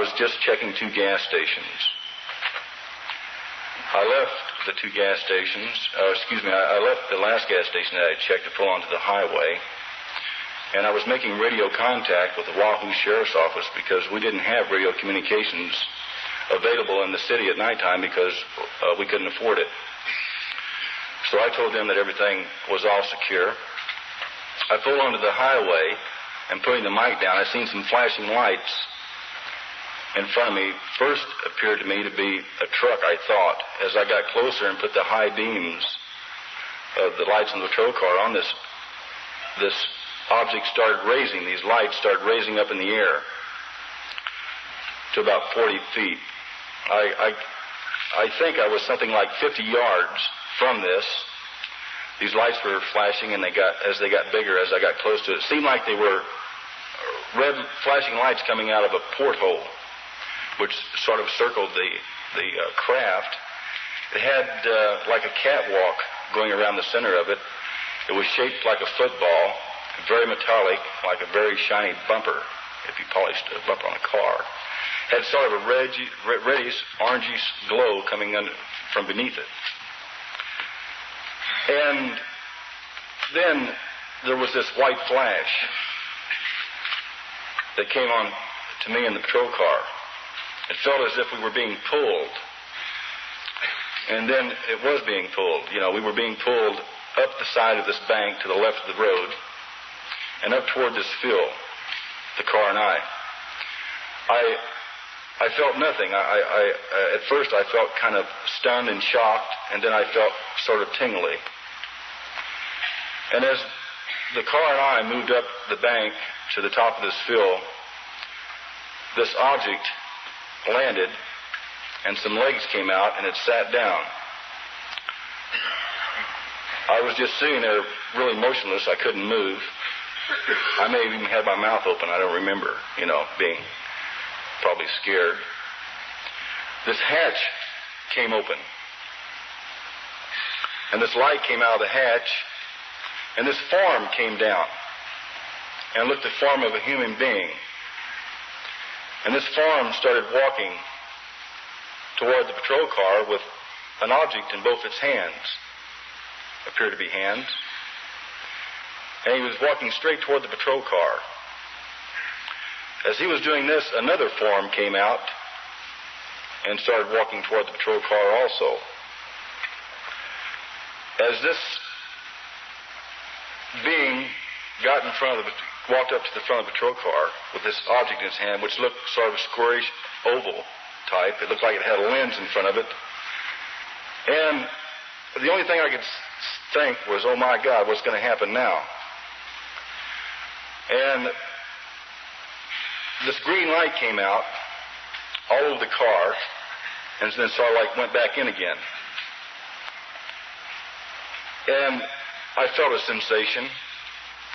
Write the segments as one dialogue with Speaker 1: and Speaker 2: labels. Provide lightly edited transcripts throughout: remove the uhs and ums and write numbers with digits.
Speaker 1: was just checking 2 gas stations. I left the 2 gas stations, I left the last gas station that I had checked to pull onto the highway, and I was making radio contact with the Wahoo Sheriff's Office because we didn't have radio communications available in the city at nighttime because we couldn't afford it. So I told them that everything was all secure. I pulled onto the highway, and putting the mic down, I seen some flashing lights in front of me. First appeared to me to be a truck, I thought. As I got closer and put the high beams of the lights in the patrol car on this object started raising. These lights started raising up in the air to about 40 feet. I think I was something like 50 yards from this. These lights were flashing, and as they got bigger, as I got close to it, it seemed like they were red flashing lights coming out of a porthole, which sort of circled the craft. It had like a catwalk going around the center of it. It was shaped like a football, very metallic, like a very shiny bumper, if you polished a bumper on a car. It had sort of a reddish, orangish glow coming from beneath it. And then there was this white flash that came on to me in the patrol car. It felt as if we were being pulled. And then it was being pulled. We were being pulled up the side of this bank to the left of the road and up toward this field, the car and I. I felt nothing. At first I felt kind of stunned and shocked, and then I felt sort of tingly. And as the car and I moved up the bank to the top of this field, this object landed, and some legs came out, and it sat down. I was just sitting there really motionless. I couldn't move. I may have even had my mouth open. I don't remember, being probably scared. This hatch came open, and this light came out of the hatch, and this form came down and looked the form of a human being. And this form started walking toward the patrol car with an object in both its hands. Appeared to be hands. And he was walking straight toward the patrol car. As he was doing this, another form came out and started walking toward the patrol car also. As this being walked up to the front of the patrol car with this object in his hand, which looked sort of squarish, oval type. It looked like it had a lens in front of it. And the only thing I could think was, oh my God, what's going to happen now? And this green light came out all over the car, and then sort of like went back in again. And I felt a sensation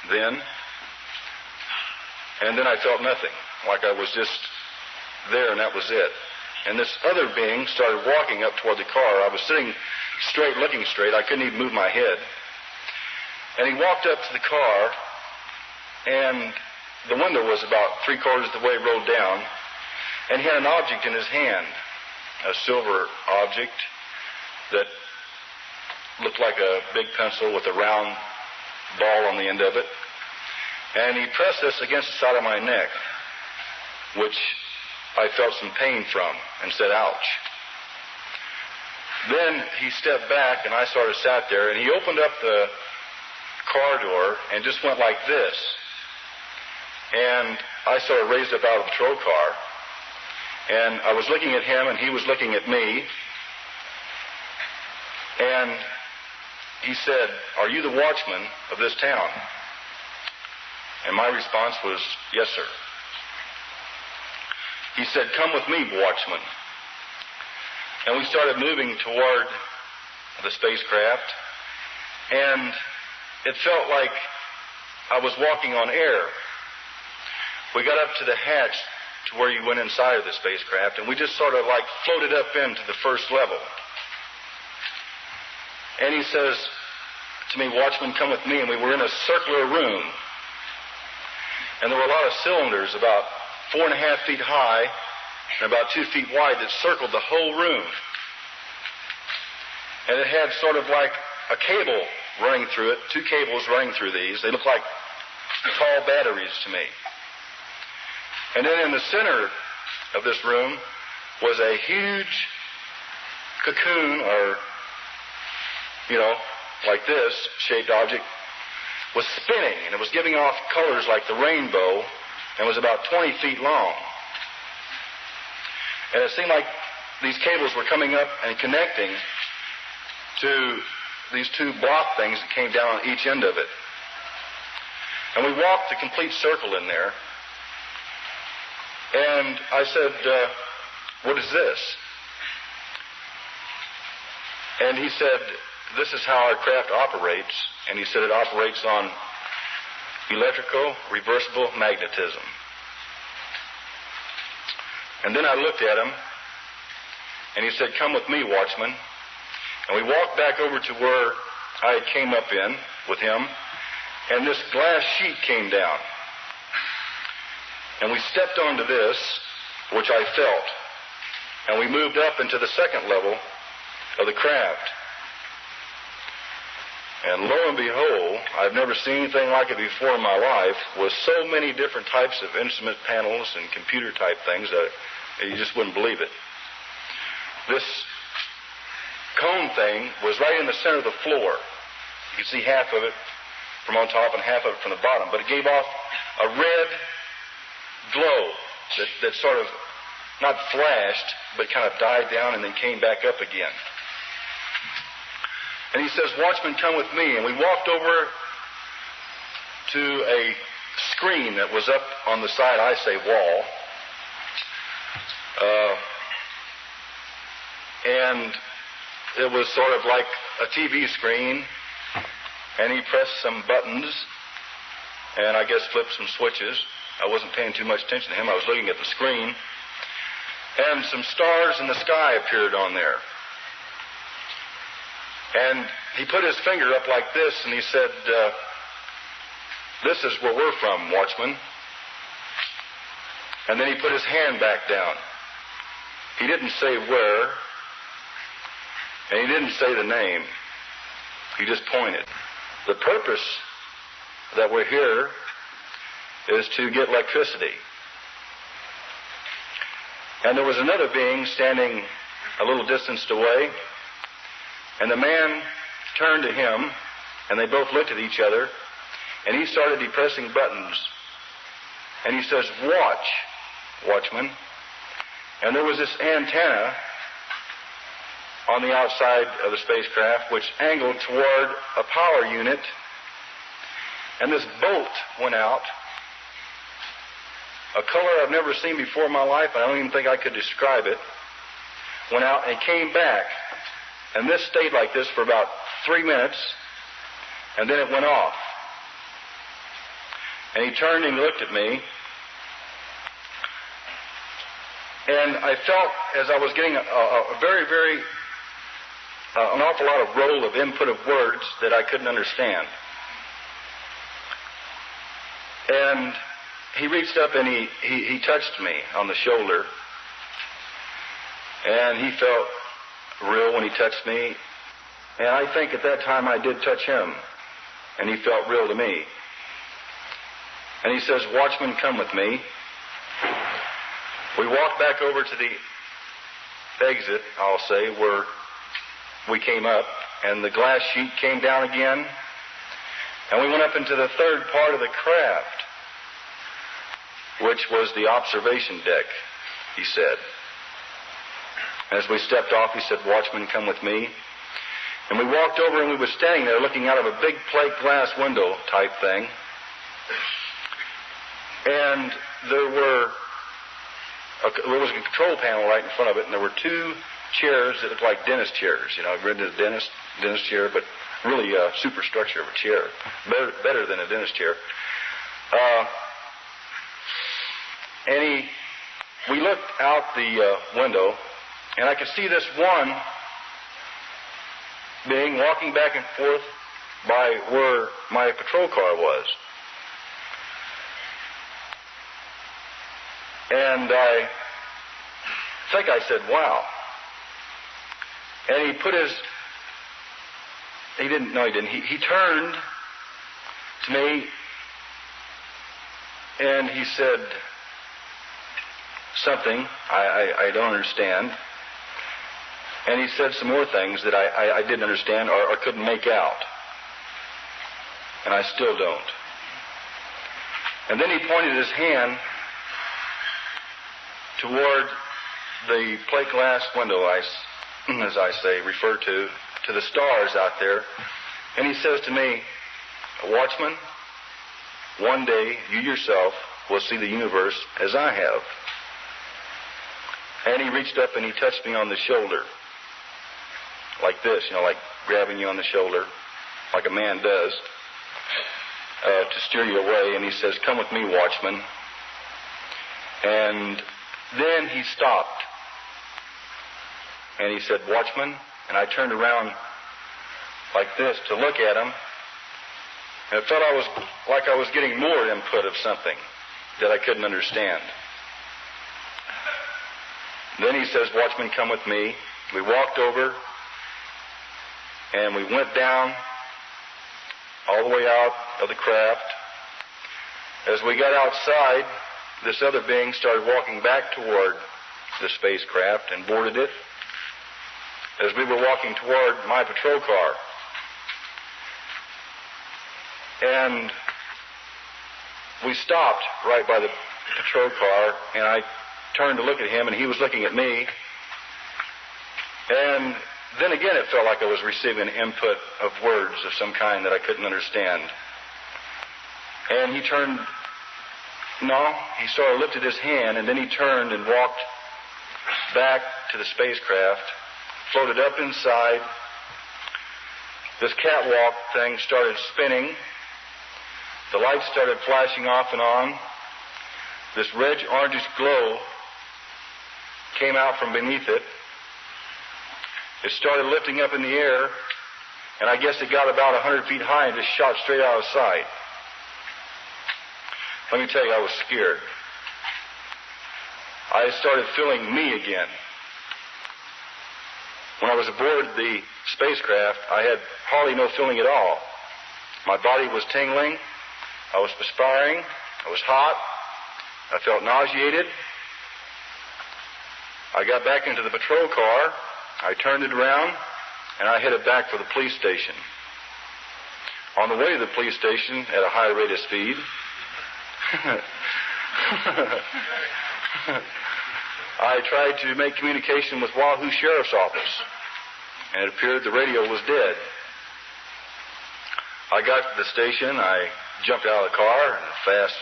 Speaker 1: then, and then I felt nothing, like I was just there and that was it. And this other being started walking up toward the car. I was sitting straight, looking straight. I couldn't even move my head. And he walked up to the car, and the window was about 3/4 of the way rolled down, and he had an object in his hand, a silver object that looked like a big pencil with a round ball on the end of it. And he pressed this against the side of my neck, which I felt some pain from, and said, ouch. Then he stepped back, and I sort of sat there, and he opened up the car door and just went like this. And I sort of raised up out of the patrol car, and I was looking at him, and he was looking at me. And he said, are you the watchman of this town? And my response was, yes, sir. He said, come with me, watchman. And we started moving toward the spacecraft, and it felt like I was walking on air. We got up to the hatch to where you went inside of the spacecraft, and we just sort of like floated up into the first level. And he says to me, watchman, come with me. And we were in a circular room, and there were a lot of cylinders about 4.5 feet high and about 2 feet wide that circled the whole room. And it had sort of like a cable running through it, 2 cables running through these. They looked like tall batteries to me. And then in the center of this room was a huge cocoon, or, like this shaped object, was spinning, and it was giving off colors like the rainbow, and was about 20 feet long. And it seemed like these cables were coming up and connecting to these 2 block things that came down on each end of it. And we walked the complete circle in there. And I said, what is this? And he said, this is how our craft operates. And he said it operates on electrical reversible magnetism. And then I looked at him, and he said, come with me, watchman. And we walked back over to where I came up in with him, and this glass sheet came down. And we stepped onto this, which I felt, and we moved up into the second level of the craft. And lo and behold, I've never seen anything like it before in my life, with so many different types of instrument panels and computer type things that you just wouldn't believe it. This cone thing was right in the center of the floor. You could see half of it from on top and half of it from the bottom, but it gave off a red glow that sort of not flashed, but kind of died down and then came back up again. And he says, watchman, come with me. And we walked over to a screen that was up on the side, I say, wall. And it was sort of like a TV screen. And he pressed some buttons and I guess flipped some switches. I wasn't paying too much attention to him. I was looking at the screen. And some stars in the sky appeared on there. And he put his finger up like this, and he said, this is where we're from, watchman. And then he put his hand back down. He didn't say where, and he didn't say the name. He just pointed. The purpose that we're here is to get electricity. And there was another being standing a little distance away, and the man turned to him, and they both looked at each other, and he started depressing buttons. And he says, watch, watchman. And there was this antenna on the outside of the spacecraft which angled toward a power unit, and this bolt went out, a color I've never seen before in my life. I don't even think I could describe it. Went out and came back. And this stayed like this for about 3 minutes, and then it went off. And he turned and looked at me, and I felt as I was getting a very, very, an awful lot of roll of input of words that I couldn't understand. And he reached up and he touched me on the shoulder, and he felt real when he touched me. And I think at that time I did touch him, and he felt real to me. And he says, watchman, come with me. We walked back over to the exit, I'll say, where we came up, and the glass sheet came down again, and we went up into the third part of the craft, which was the observation deck, he said. As we stepped off, he said, watchman, come with me. And we walked over, and we were standing there looking out of a big plate glass window type thing. And there was a control panel right in front of it, and there were 2 chairs that looked like dentist chairs. You know, I've been to a dentist chair, but really a superstructure of a chair. Better than a dentist chair. We looked out the window, and I could see this one being walking back and forth by where my patrol car was. And I think I said, wow. And he put his, he didn't, no he didn't, he turned to me and he said something I don't understand. And he said some more things that I didn't understand or couldn't make out. And I still don't. And then he pointed his hand toward the plate glass window, as I say, refer to the stars out there. And he says to me, "Watchman, one day you yourself will see the universe as I have." And he reached up and he touched me on the shoulder. Like this, like grabbing you on the shoulder, like a man does, to steer you away. And he says, "Come with me, watchman." And then he stopped. And he said, "Watchman." And I turned around like this to look at him. And it felt like I was getting more input of something that I couldn't understand. Then he says, "Watchman, come with me." We walked over. And we went down all the way out of the craft. As we got outside, this other being started walking back toward the spacecraft and boarded it as we were walking toward my patrol car. And we stopped right by the patrol car, and I turned to look at him, and he was looking at me. And then again, it felt like I was receiving an input of words of some kind that I couldn't understand. And he turned, he sort of lifted his hand, and then he turned and walked back to the spacecraft, floated up inside. This catwalk thing started spinning. The lights started flashing off and on. This red-orangish glow came out from beneath it. It started lifting up in the air, and I guess it got about 100 feet high and just shot straight out of sight. Let me tell you, I was scared. I started feeling me again. When I was aboard the spacecraft, I had hardly no feeling at all. My body was tingling. I was perspiring. I was hot. I felt nauseated. I got back into the patrol car. I turned it around, and I headed back for the police station. On the way to the police station at a high rate of speed, I tried to make communication with Wahoo Sheriff's Office, and it appeared the radio was dead. I got to the station. I jumped out of the car and a fast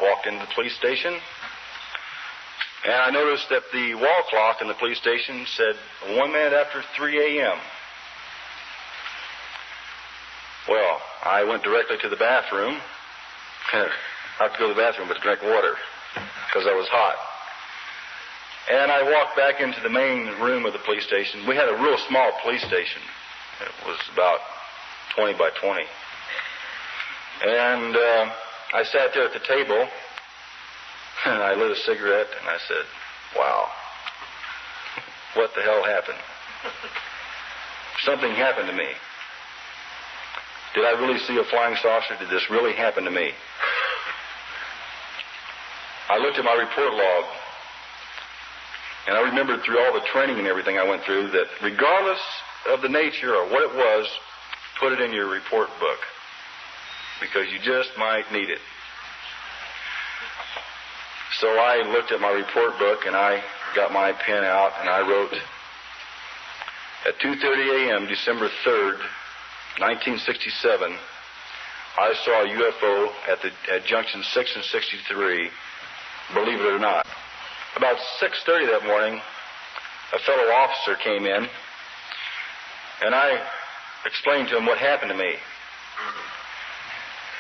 Speaker 1: walked into the police station. And I noticed that the wall clock in the police station said 1 minute after 3 a.m. Well, I went directly to the bathroom. Not to go to the bathroom, but to drink water, because I was hot. And I walked back into the main room of the police station. We had a real small police station. It was about 20 by 20. And I sat there at the table, and I lit a cigarette, and I said, "Wow, what the hell happened?" Something happened to me. Did I really see a flying saucer? Did this really happen to me? I looked at my report log, and I remembered through all the training and everything I went through that regardless of the nature or what it was, put it in your report book, because you just might need it. So I looked at my report book, and I got my pen out, and I wrote, at 2:30 a.m., December 3rd, 1967, I saw a UFO at junction 6 and 63, believe it or not. About 6:30 that morning, a fellow officer came in, and I explained to him what happened to me.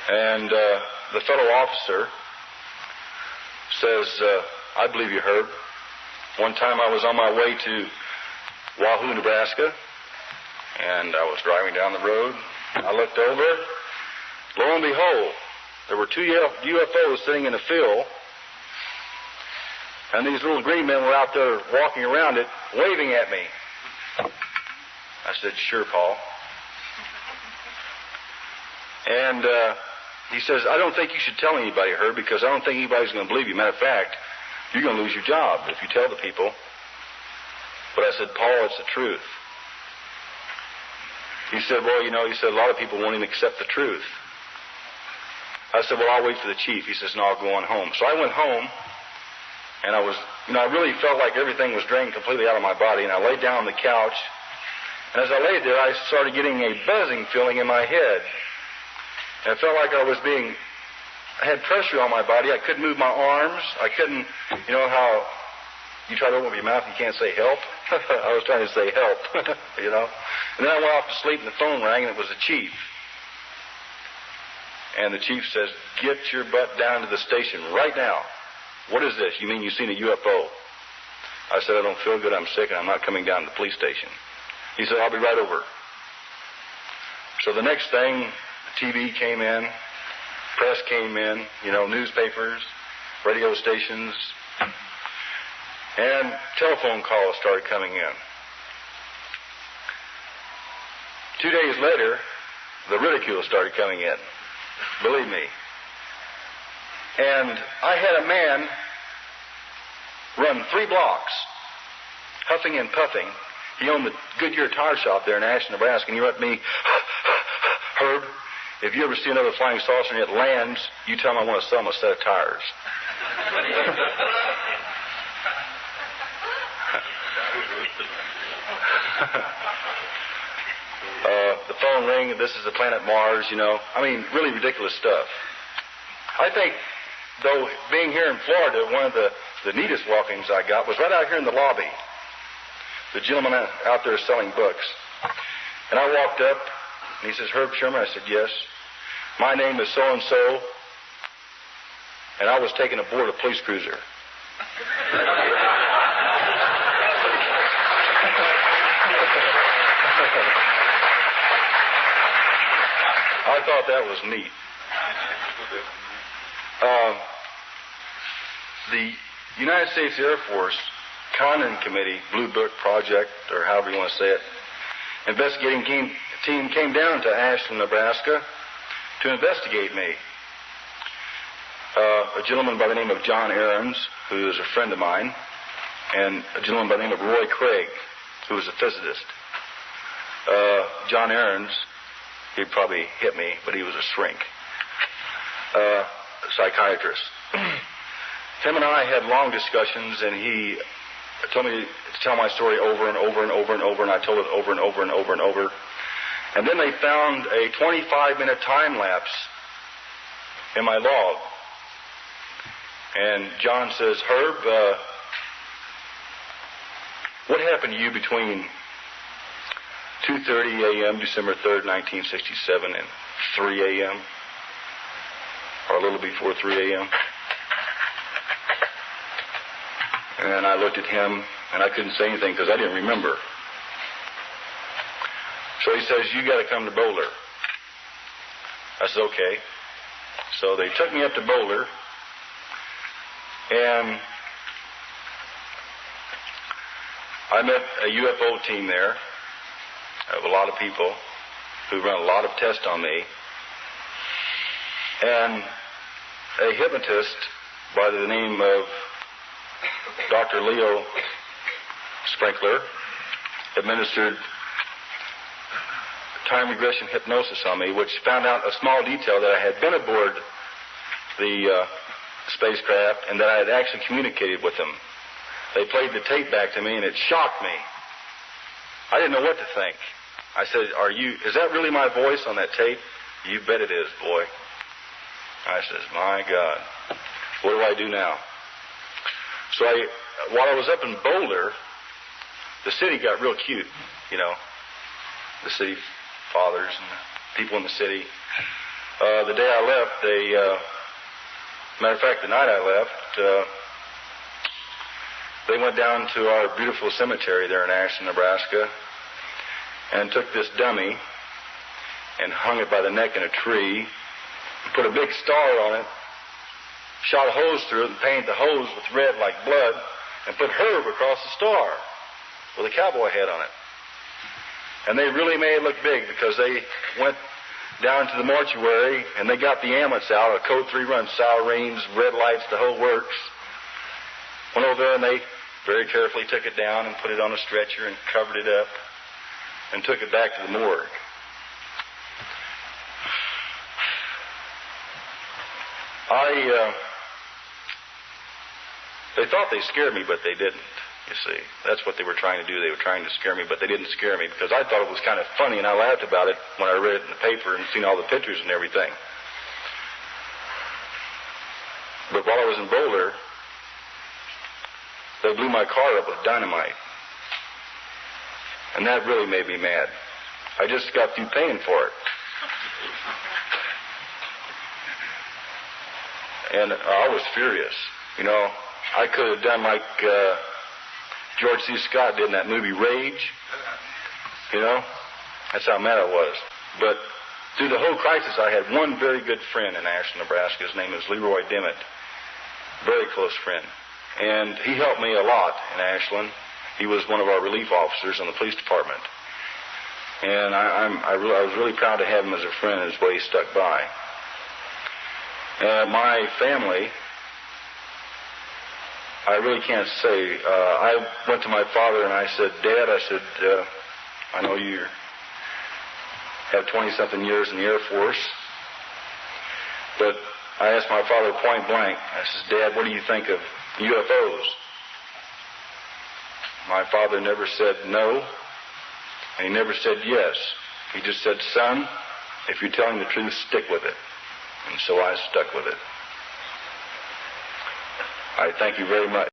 Speaker 1: And the fellow officer says, "I believe you, Herb. One time I was on my way to Wahoo, Nebraska, and I was driving down the road. I looked over. Lo and behold, there were two UFOs sitting in a field, And these little green men were out there walking around it, waving at me. I said, sure, Paul. And he says, I don't think you should tell anybody, Herb, because I don't think anybody's going to believe you. Matter of fact, you're going to lose your job if you tell the people. But I said, Paul, it's the truth. He said, well, you know, he said, a lot of people won't even accept the truth. I said, well, I'll wait for the chief. He says, no, I'll go on home. So I went home, and I was, you know, I really felt like everything was drained completely out of my body, and I laid down on the couch. And as I laid there, I started getting a buzzing feeling in my head. And it felt like I had pressure on my body. I couldn't move my arms. I couldn't, you know how you try to open up your mouth and you can't say help? I was trying to say help, you know. And then I went off to sleep and the phone rang and it was the chief. And the chief says, get your butt down to the station right now. What is this? You mean you've seen a UFO? I said, I don't feel good. I'm sick and I'm not coming down to the police station. He said, I'll be right over. So the next thing, TV came in, press came in, you know, newspapers, radio stations, and telephone calls started coming in. 2 days later, the ridicule started coming in. Believe me. And I had a man run 3 blocks, huffing and puffing. He owned the Goodyear tire shop there in Ashland, Nebraska, and he wrote me, Herb, if you ever see another flying saucer and it lands, you tell him I want to sell him a set of tires. The phone rang, this is the planet Mars, you know. I mean, really ridiculous stuff. I think, though, being here in Florida, one of the neatest walkings I got was right out here in the lobby. The gentleman out there selling books. And I walked up, and he says, Herb Schirmer? I said, yes. My name is so-and-so, and I was taken aboard a police cruiser. I thought that was neat. The United States Air Force Condon Committee, Blue Book Project, or however you want to say it, investigating team came down to Ashland, Nebraska to investigate me. A gentleman by the name of John Ahrens, who is a friend of mine, and a gentleman by the name of Roy Craig, who is a physicist. John Ahrens, he'd probably hit me, but he was a shrink. Psychiatrist. Him and I had long discussions, and he told me to tell my story over and over and over and over, and I told it over and over and over and over. And then they found a 25-minute time lapse in my log. And John says, Herb, what happened to you between 2:30 a.m., December 3rd, 1967, and 3 a.m., or a little before 3 a.m.? And I looked at him, and I couldn't say anything because I didn't remember. So he says, you got to come to Boulder. I said, okay. So they took me up to Boulder, and I met a UFO team there of a lot of people who run a lot of tests on me, and a hypnotist by the name of Dr. Leo Sprinkler administered time regression hypnosis on me, which found out a small detail that I had been aboard the spacecraft and that I had actually communicated with them. They played the tape back to me, and it shocked me. I didn't know what to think. I said, is that really my voice on that tape? You bet it is, boy. I says, my God, what do I do now? So while I was up in Boulder, the city got real cute, you know, the city fathers and the people in the city. The day I left, matter of fact, the night I left, they went down to our beautiful cemetery there in Ashland, Nebraska, and took this dummy and hung it by the neck in a tree, and put a big star on it, shot a hose through it and painted the hose with red like blood and put Herb across the star with a cowboy hat on it. And they really made it look big because they went down to the mortuary and they got the ambulance out, a code 3 run, sirens, red lights, the whole works. Went over there and they very carefully took it down and put it on a stretcher and covered it up and took it back to the morgue. They thought they scared me, but they didn't, you see. That's what they were trying to do. They were trying to scare me, but they didn't scare me because I thought it was kind of funny, and I laughed about it when I read it in the paper and seen all the pictures and everything. But while I was in Boulder, they blew my car up with dynamite. And that really made me mad. I just got through paying for it. And I was furious. You know, I could have done like George C. Scott did in that movie Rage. You know, that's how mad I was. But through the whole crisis, I had one very good friend in Ashland, Nebraska. His name is Leroy Dimmitt. Very close friend. And he helped me a lot in Ashland. He was one of our relief officers in the police department. And I was really proud to have him as a friend and his way he stuck by. My family, I really can't say. I went to my father and I said, Dad, I said, I know you have 20-something years in the Air Force, but I asked my father point blank, I said, Dad, what do you think of UFOs? My father never said no, and he never said yes. He just said, son, if you're telling the truth, stick with it. And so I stuck with it. I thank you very much.